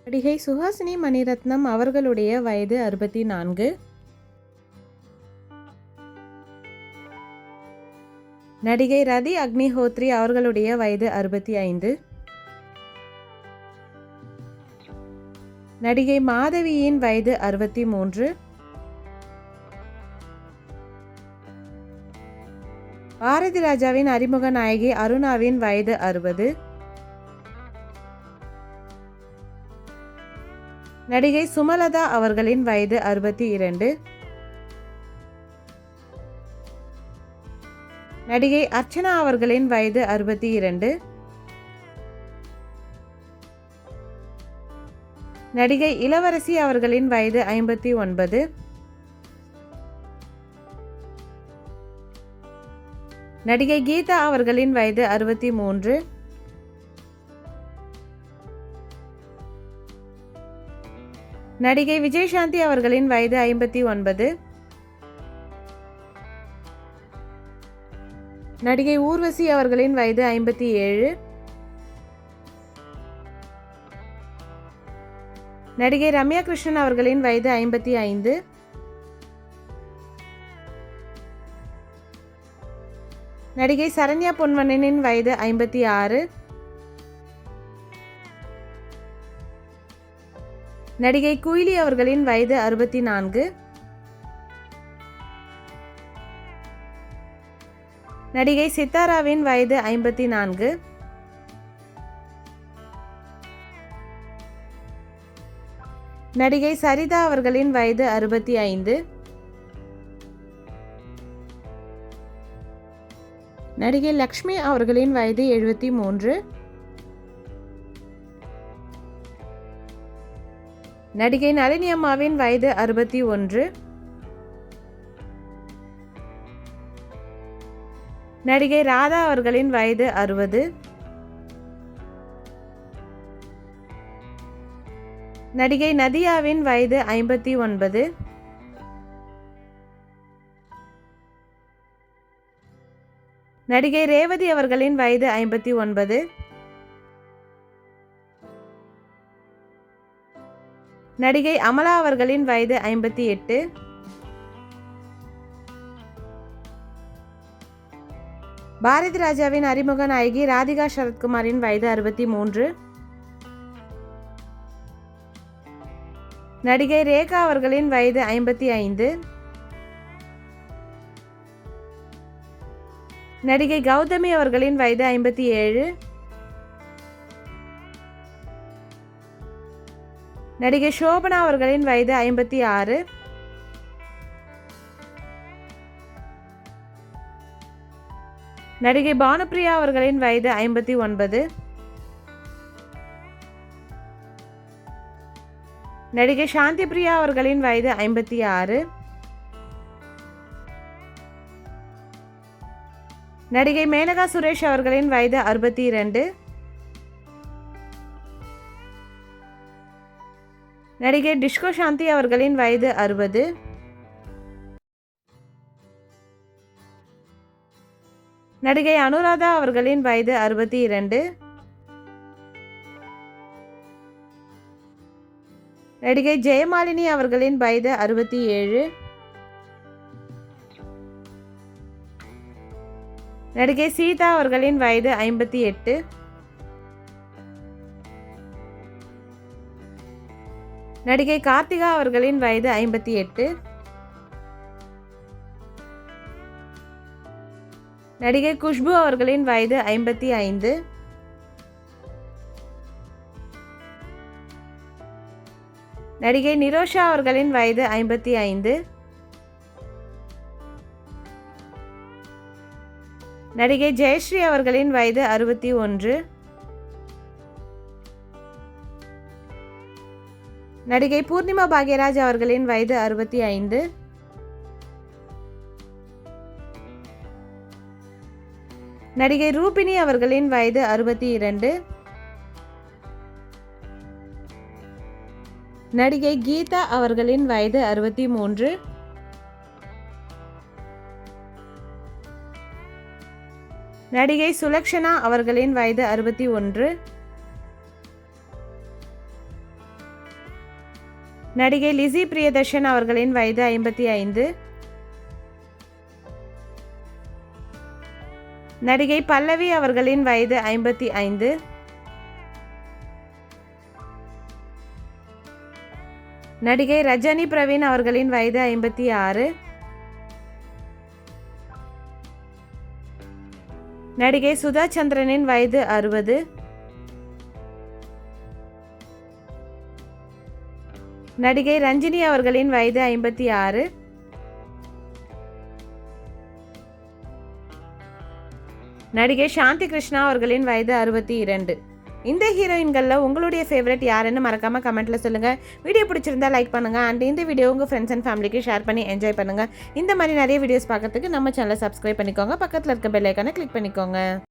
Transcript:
நடிகை சுஹாசினி மணிரத்னம் அவர்களுடைய வயது 64. நடிகை ரதி அக்னிஹோத்ரி அவர்களுடைய வயது 65. நடிகை மாதவியின் வயது 63. பாரதி ராஜாவின் அறிமுக நாயகி அருணாவின் வயது 60. நடிகை சுமலதா அவர்களின் வயது 62. நடிகை அர்ச்சனா அவர்களின் வயது 62. நடிகை இளவரசி அவர்களின் வயது 59. நடிகை கீதா அவர்களின் வயது 63. நடிகை விஜயசாந்தி அவர்களின் வயது 59. நடிகை ஊர்வசி அவர்களின் வயது 57. நடிகை ரம்யா கிருஷ்ணன் அவர்களின் வயது 55. நடிகை சரண்யா பொன்வண்ணனின் வயது 56. நடிகை குயிலி அவர்களின் வயது 64. நடிகை சித்தாராவின் வயது 54. நடிகை சரிதா அவர்களின் வயது 65. நடிகை லக்ஷ்மி அவர்களின் வயது 73. நடிகை நளினி அம்மாவின் வயது 61. நடிகை ராதா அவர்களின் வயது 60. நடிகை நதியாவின் வயது 59. நடிகை ரேவதி அவர்களின் வயது 59. நடிகை அமலா அவர்களின் வயது 58. பாரதி ராஜாவின் அறிமுக நாயகி ராதிகா சரத்குமாரின் வயது 63. நடிகை ரேகா அவர்களின் வயது 55. நடிகை கௌதமி அவர்களின் வயது 57. நடிகை சோபனா அவர்களின் வயது 56. நடிகை பானுப்பிரியா அவர்களின் வயது 59. நடிகை சாந்தி பிரியா அவர்களின் வயது 56. நடிகை மேனகா சுரேஷ் அவர்களின் வயது 62. நடிகை டிஸ்கோ சாந்தி அவர்களின் வயது 60. நடிகை அனுராதா அவர்களின் வயது 62. நடிகை ஜெயமாலினி அவர்களின் வயது 67. நடிகை சீதா அவர்களின் வயது 58. நடிகை கார்த்திகா அவர்களின் வயது 58. நடிகை குஷ்பு அவர்களின் வயது 55. நடிகை நிரோஷா அவர்களின் வயது 55. நடிகை ஜெயஸ்ரீ அவர்களின் வயது 61. நடிகை பூர்ணிமா பாக்யராஜ் அவர்களின் வயது 65. நடிகை ரூபினி அவர்களின் வயது 62. நடிகை கீதா அவர்களின் வயது 63. நடிகை சுலக்ஷனா அவர்களின் வயது 61. நடிகை லிசி பிரியதர்ஷன் அவர்களின் வயது 55. நடிகை பல்லவி அவர்களின் வயது 55. நடிகை ரஜினி பிரவீன் அவர்களின் வயது 56. நடிகை சுதா சந்திரனின் வயது 60. நடிகை ரஞ்சினி அவர்களின் வயது 56. நடிகை சாந்தி கிருஷ்ணா அவர்களின் வயது 62. இந்த ஹீரோயின்களில் உங்களுடைய ஃபேவரட் யாருன்னு மறக்காம கமெண்ட்ல சொல்லுங்க. வீடியோ பிடிச்சிருந்தா லைக் பண்ணுங்க அண்ட் இந்த வீடியோ உங்கள் ஃப்ரெண்ட்ஸ் அண்ட் ஃபேமிலிக்கு ஷேர் பண்ணி என்ஜாய் பண்ணுங்க. இந்த மாதிரி நிறைய வீடியோஸ் பார்க்கறதுக்கு நம்ம சேனலை சப்ஸ்கிரைப் பண்ணிக்கோங்க. பக்கத்தில் இருக்க பெல் ஐக்கானை கிளிக் பண்ணிக்கோங்க.